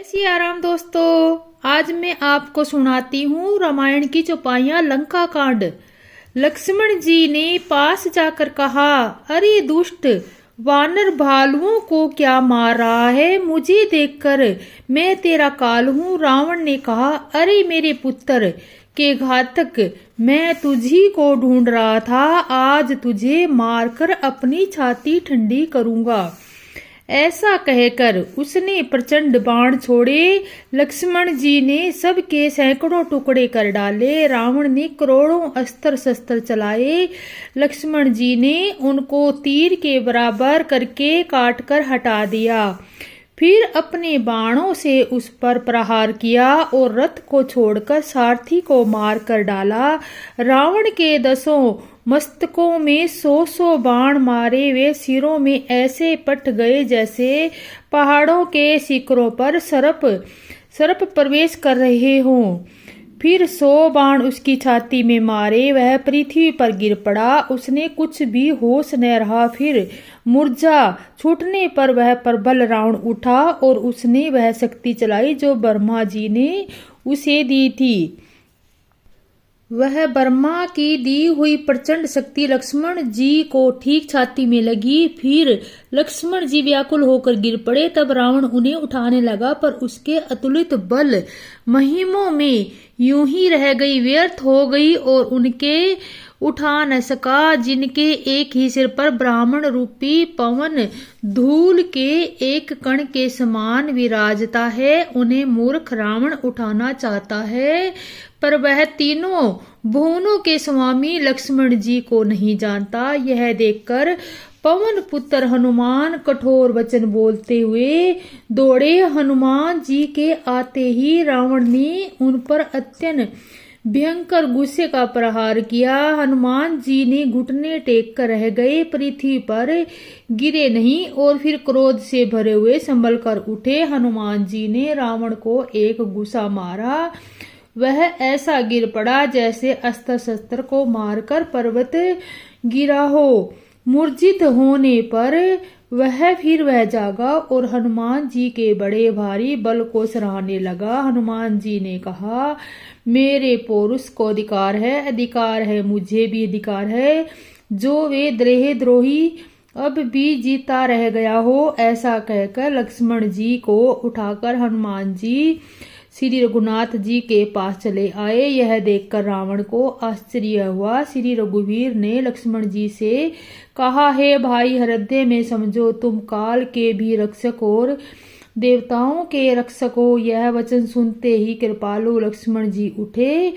सिया राम दोस्तों, आज मैं आपको सुनाती हूँ रामायण की चौपाइयाँ लंका कांड। लक्ष्मण जी ने पास जाकर कहा, अरे दुष्ट वानर, भालुओं को क्या मार रहा है? मुझे देखकर मैं तेरा काल हूँ। रावण ने कहा, अरे मेरे पुत्र के घातक, मैं तुझी को ढूंढ रहा था। आज तुझे मारकर अपनी छाती ठंडी करूंगा। ऐसा कहकर उसने प्रचंड बाण छोड़े। लक्ष्मण जी ने सबके सैकड़ों टुकड़े कर डाले। रावण ने करोड़ों अस्त्र शस्त्र चलाए। लक्ष्मण जी ने उनको तीर के बराबर करके काटकर हटा दिया। फिर अपने बाणों से उस पर प्रहार किया और रथ को छोड़कर सारथी को मार कर डाला। रावण के 10 मस्तकों में 100 बाण मारे। वे सिरों में ऐसे पट गए जैसे पहाड़ों के शिखरों पर सर्प प्रवेश कर रहे हों। फिर 100 बाण उसकी छाती में मारे। वह पृथ्वी पर गिर पड़ा। उसने कुछ भी होश न रहा। फिर मूर्छा छूटने पर वह प्रबल रावण उठा और उसने वह शक्ति चलाई जो ब्रह्मा जी ने उसे दी थी। वह ब्रह्मा की दी हुई प्रचंड शक्ति लक्ष्मण जी को ठीक छाती में लगी। फिर लक्ष्मण जी व्याकुल होकर गिर पड़े। तब रावण उन्हें उठाने लगा, पर उसके अतुलित बल महिमों में यूं ही रह गई, व्यर्थ हो गई और उनके उठा न सका। जिनके एक ही सिर पर ब्राह्मण रूपी पवन धूल के एक कण के समान विराजता है, उन्हें मूर्ख रावण उठाना चाहता है, पर वह तीनों भुवनों के स्वामी लक्ष्मण जी को नहीं जानता। यह देखकर पवन पुत्र हनुमान कठोर वचन बोलते हुए दौड़े। हनुमान जी के आते ही रावण ने उन पर अत्यंत भयंकर गुस्से का प्रहार किया। हनुमान जी ने घुटने टेक कर रह गए, पृथ्वी पर गिरे नहीं और फिर क्रोध से भरे हुए संभल कर उठे। हनुमान जी ने रावण को एक घुसा मारा। वह ऐसा गिर पड़ा जैसे अस्त्र शस्त्र को मारकर पर्वत गिरा हो। मूर्छित होने पर वह जागा और हनुमान जी के बड़े भारी बल को सराहने लगा। हनुमान जी ने कहा, मेरे पौरुष को अधिकार है, मुझे भी अधिकार है। जो वे द्रोही अब भी जीता रह गया हो। ऐसा कहकर लक्ष्मण जी को उठाकर हनुमान जी श्री रघुनाथ जी के पास चले आए। यह देखकर रावण को आश्चर्य हुआ। श्री रघुवीर ने लक्ष्मण जी से कहा, हे भाई, हृदय में समझो, तुम काल के भी रक्षक और देवताओं के रक्षक हो। यह वचन सुनते ही कृपालु लक्ष्मण जी उठे।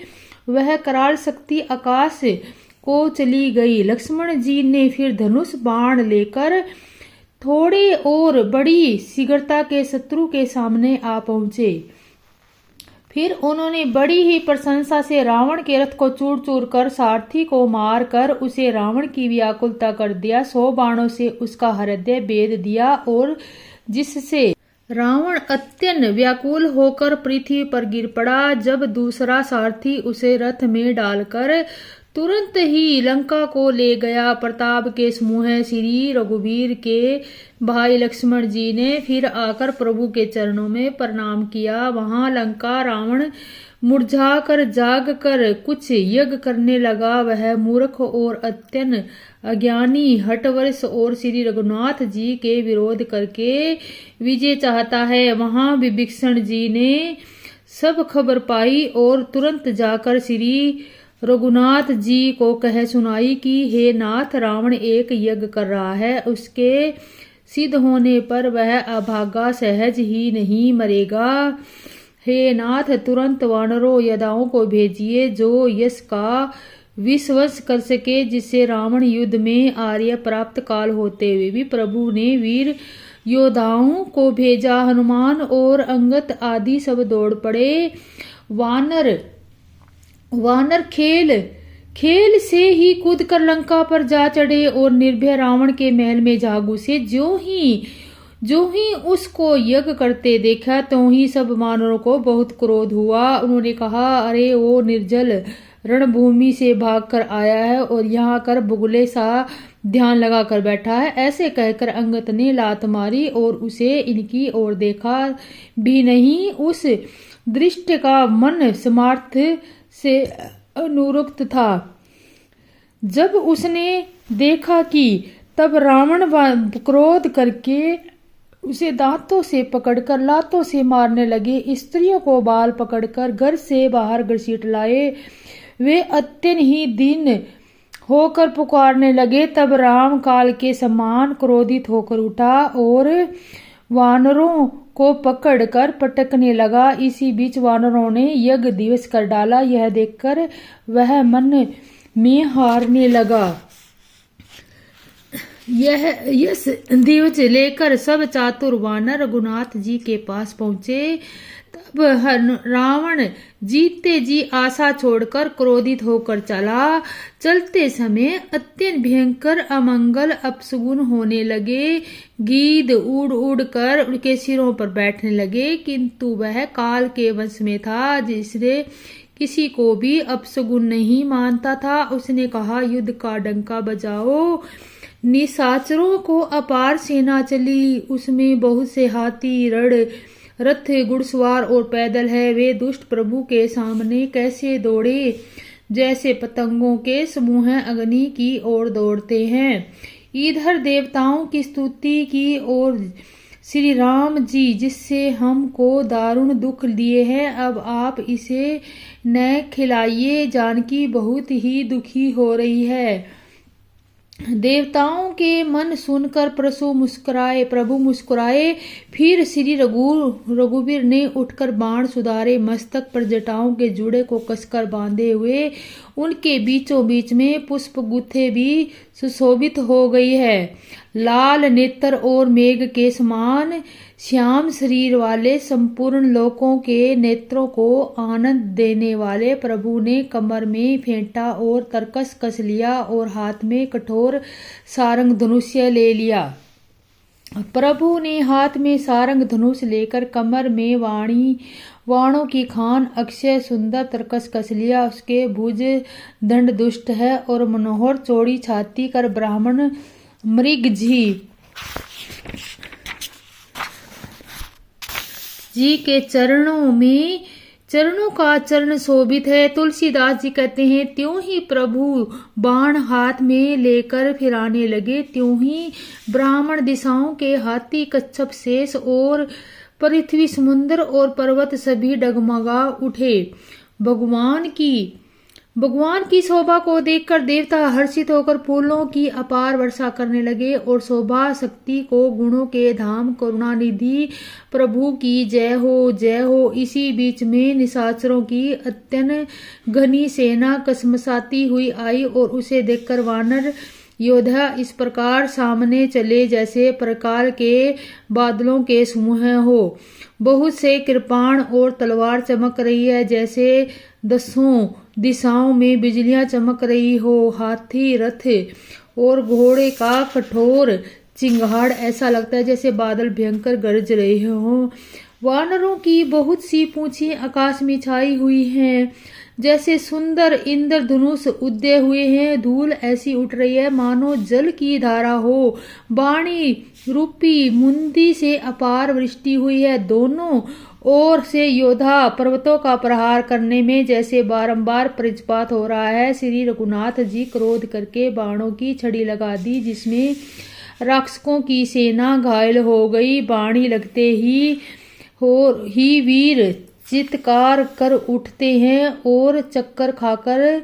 वह कराल शक्ति आकाश को चली गई। लक्ष्मण जी ने फिर धनुष बाण लेकर थोड़े और बड़ी शीघ्रता के शत्रु के सामने आ पहुंचे। फिर उन्होंने बड़ी ही प्रशंसा से रावण के रथ को चूर चूर कर सारथी को मार कर उसे रावण की व्याकुलता कर दिया। 100 बाणों से उसका हृदय भेद दिया और जिससे रावण अत्यंत व्याकुल होकर पृथ्वी पर गिर पड़ा। जब दूसरा सारथी उसे रथ में डालकर तुरंत ही लंका को ले गया। प्रताप के समूह श्री रघुवीर के भाई लक्ष्मण जी ने फिर आकर प्रभु के चरणों में प्रणाम किया। वहां लंका रावण मुरझा कर जाग कर कुछ यज्ञ करने लगा। वह मूर्ख और अत्यंत अज्ञानी हठवर्ष और श्री रघुनाथ जी के विरोध करके विजय चाहता है। वहां विभीषण जी ने सब खबर पाई और तुरंत जाकर श्री रघुनाथ जी को कह सुनाई कि हे नाथ, रावण एक यज्ञ कर रहा है। उसके सिद्ध होने पर वह अभागा सहज ही नहीं मरेगा। हे नाथ, तुरंत वानरों योद्धाओं को भेजिए जो यश का विश्वास कर सके, जिससे रावण युद्ध में आर्य प्राप्त काल होते हुए भी। प्रभु ने वीर योद्धाओं को भेजा। हनुमान और अंगद आदि सब दौड़ पड़े। वानर खेल से ही कूद कर लंका पर जा चढ़े और निर्भय रावण के महल में जा घुसे। जो ही उसको यज्ञ करते देखा, तो ही सब वानरों को बहुत क्रोध हुआ। उन्होंने कहा, अरे वो निर्जल रणभूमि से भागकर आया है और यहाँ कर बुगले सा ध्यान लगा कर बैठा है। ऐसे कहकर अंगद ने लात मारी और उसे इनकी ओर देखा भी नहीं। उस दृष्टि का मन समार्थ से अनुरक्त था। जब उसने देखा कि तब रावण क्रोध करके उसे दांतों से पकड़कर लातों से मारने लगे। स्त्रियों को बाल पकड़कर घर से बाहर घसीट लाए। वे अत्यंत ही दीन होकर पुकारने लगे। तब राम काल के समान क्रोधित होकर उठा और वानरों को पकड़कर पटकने लगा। इसी बीच वानरों ने यज्ञ दिवस कर डाला। यह देखकर वह मन में हारने लगा। यह यश दिवस लेकर सब चातुर वानर रघुनाथ जी के पास पहुंचे। तब रावण जीते जी आशा छोड़कर क्रोधित होकर चला। चलते समय अत्यंत भयंकर अमंगल अपशगुन होने लगे। गीद उड़ उड़ कर उनके सिरों पर बैठने लगे, किंतु वह काल के वश में था, जिसने किसी को भी अपशगुन नहीं मानता था। उसने कहा, युद्ध का डंका बजाओ। निशाचरों को अपार सेना चली। उसमें बहुत से हाथी, रथ, घुड़सवार और पैदल है। वे दुष्ट प्रभु के सामने कैसे दौड़े, जैसे पतंगों के समूह अग्नि की ओर दौड़ते हैं। इधर देवताओं की स्तुति की और श्री राम जी, जिससे हमको दारुण दुख दिए हैं, अब आप इसे न खिलाइए। जानकी बहुत ही दुखी हो रही है। देवताओं के मन सुनकर प्रभु मुस्कुराए। फिर श्री रघुवीर ने उठकर बाण सुधारे। मस्तक पर जटाओं के जुड़े को कसकर बांधे हुए उनके बीचों बीच में पुष्प गुथे भी सुशोभित हो गई है। लाल नेत्र और मेघ के समान श्याम शरीर वाले संपूर्ण लोकों के नेत्रों को आनंद देने वाले प्रभु ने कमर में फेंटा और तरकस कस लिया और हाथ में कठोर सारंग धनुष्य ले लिया। प्रभु ने हाथ में सारंग धनुष लेकर कमर में वाणों की खान अक्षय सुंदर तरकस कस लिया। उसके भुज दंड दुष्ट है और मनोहर चौड़ी छाती कर ब्राह्मण मृग जी के चरणों का चरण शोभित है। तुलसीदास जी कहते हैं, त्यों ही प्रभु बाण हाथ में लेकर फिराने लगे, त्यों ही ब्राह्मण दिशाओं के हाथी, कच्छप, शेष और पृथ्वी, समुद्र और पर्वत सभी डगमगा उठे। भगवान की शोभा को देखकर देवता हर्षित होकर फूलों की अपार वर्षा करने लगे और शोभा शक्ति को गुणों के धाम करुणानिधि प्रभु की जय हो, जय हो। इसी बीच में निशाचरों की अत्यंत घनी सेना कसमसाती हुई आई और उसे देखकर वानर योद्धा इस प्रकार सामने चले जैसे प्रकार के बादलों के समूह हो। बहुत से कृपाण और तलवार चमक रही है, जैसे दसों दिशाओं में बिजलियां चमक रही हो। हाथी, रथ और घोड़े का कठोर चिंगाड़ ऐसा लगता है जैसे बादल भयंकर गरज रहे हों। वानरों की बहुत सी पूंछें आकाश में छाई हुई हैं, जैसे सुंदर इंद्रधनुष उदय हुए हैं। धूल ऐसी उठ रही है मानो जल की धारा हो। वाणी रूपी मुंदी से अपार वृष्टि हुई है। दोनों ओर से योद्धा पर्वतों का प्रहार करने में जैसे बारंबार वज्रपात हो रहा है। श्री रघुनाथ जी क्रोध करके बाणों की छड़ी लगा दी, जिसमें राक्षसों की सेना घायल हो गई। बाणी लगते ही वीर चित्कार कर उठते हैं और चक्कर खाकर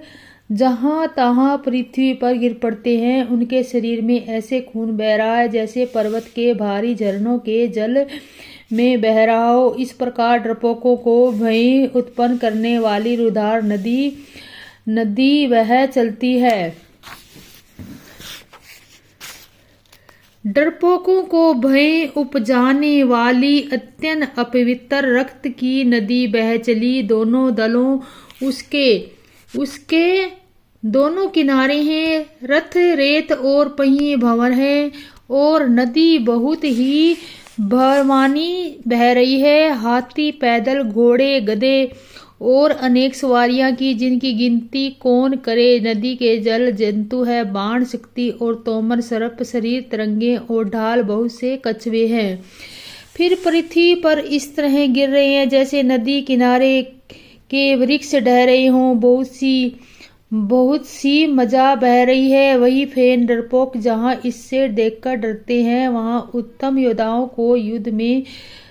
जहां तहां पृथ्वी पर गिर पड़ते हैं। उनके शरीर में ऐसे खून बह रहा है जैसे पर्वत के भारी झरनों के जल में बह रहा हो। इस प्रकार डरपोकों को भय उत्पन्न करने वाली रुधार नदी वह चलती है। डरपोकों को भय उपजाने वाली अत्यंत अपवित्र रक्त की नदी बह चली। दोनों दलों उसके दोनों किनारे हैं। रथ, रेत और पहिए भंवर है और नदी बहुत ही भरमानी बह रही है। हाथी, पैदल, घोड़े, गधे और अनेक सवारियां की, जिनकी गिनती कौन करे। नदी के जल जंतु है, बाण शक्ति और तोमर सर्प, शरीर तरंगे और ढाल बहुत से कछुए हैं। फिर पृथ्वी पर इस तरह गिर रहे हैं जैसे नदी किनारे के वृक्ष ढह रहे हों। बहुत सी मजा बह रही है। वही फेन डरपोक जहां इससे देखकर डरते हैं, वहां उत्तम योद्धाओं को युद्ध में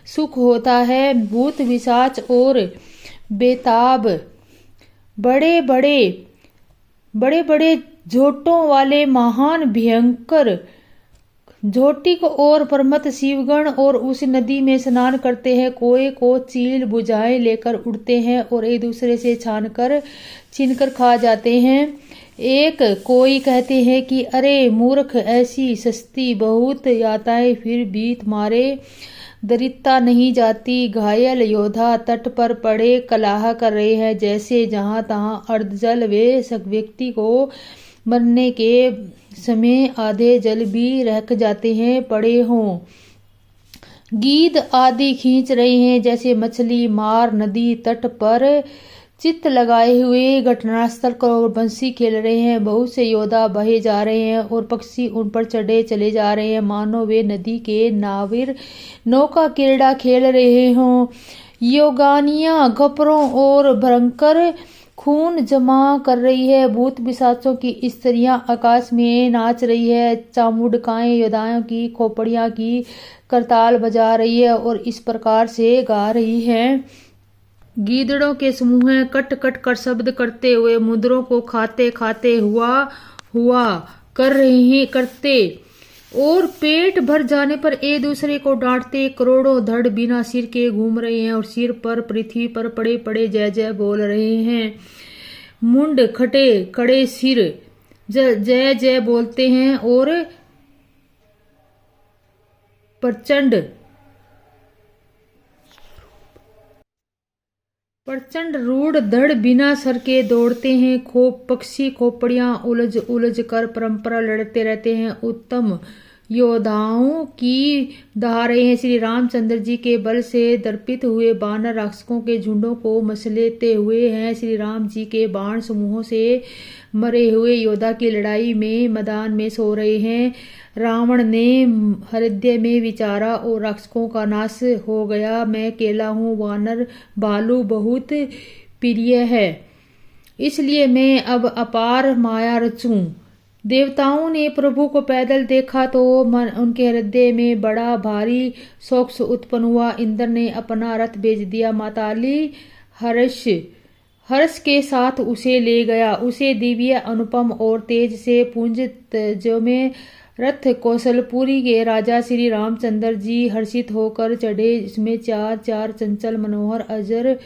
सुख होता है। भूत पिशाच और बेताब बड़े बड़े झोटों वाले महान भयंकर झोटिक और परमत शिवगण और उस नदी में स्नान करते हैं। कोई को चील बुझाए लेकर उड़ते हैं और एक दूसरे से छीनकर खा जाते हैं। एक कोई कहते हैं कि अरे मूर्ख, ऐसी सस्ती बहुत याताएं फिर भी तुम्हारे दरिद्रता नहीं जाती। घायल योद्धा तट पर पड़े कलाह कर रहे हैं, जैसे जहां तहां अर्धजल वे व्यक्ति को मरने के समय आधे जल भी रख जाते हैं पड़े हों। गीद आदि खींच रहे हैं जैसे मछली मार नदी तट पर चित्त लगाए हुए घटनास्थल को बंसी खेल रहे हैं। बहुत से योद्धा बहे जा रहे हैं और पक्षी उन पर चढ़े चले जा रहे हैं, मानो वे नदी के नाविर नौका क्रीड़ा खेल रहे हों। योगानियां गपरों और भयंकर खून जमा कर रही है। भूत पिशाचों की स्त्रियां आकाश में नाच रही है। चामुंडकाएं योद्धाओं की खोपड़ियां की करताल बजा रही है और इस प्रकार से गा रही है। गीदड़ों के समूह कट कट कर शब्द करते हुए मुद्रों को खाते खाते हुआ कर रहे करते और पेट भर जाने पर एक दूसरे को डांटते। करोड़ों धड़ बिना सिर के घूम रहे हैं और सिर पर पृथ्वी पर पड़े पड़े जय जय बोल रहे हैं। मुंड खटे कड़े सिर जय जय बोलते हैं और प्रचंड रूढ़ धड़ बिना सर के दौड़ते हैं। पक्षी खोपड़ियां उलझ उलझ कर परंपरा लड़ते रहते हैं। उत्तम योद्धाओं की दहाड़े हैं। श्री रामचंद्र जी के बल से दर्पित हुए बानर राक्षसों के झुंडों को मसलेते हुए हैं। श्री राम जी के बाण समूहों से मरे हुए योद्धा की लड़ाई में मैदान में सो रहे हैं। रावण ने हृदय में विचारा और राक्षसों का नाश हो गया। मैं अकेला हूँ, वानर भालू बहुत प्रिय है, इसलिए मैं अब अपार माया रचूं। देवताओं ने प्रभु को पैदल देखा तो उनके हृदय में बड़ा भारी शोक उत्पन्न हुआ। इंद्र ने अपना रथ भेज दिया। माताली हर्ष के साथ उसे ले गया। उसे दिव्य अनुपम और तेज से पुंज जो में रथ कौशलपुरी के राजा श्री रामचंद्र जी हर्षित होकर चढ़े। इसमें चार चार चंचल मनोहर अजर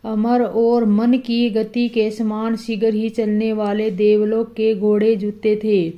अमर और मन की गति के समान शीघ्र ही चलने वाले देवलोक के घोड़े जूते थे।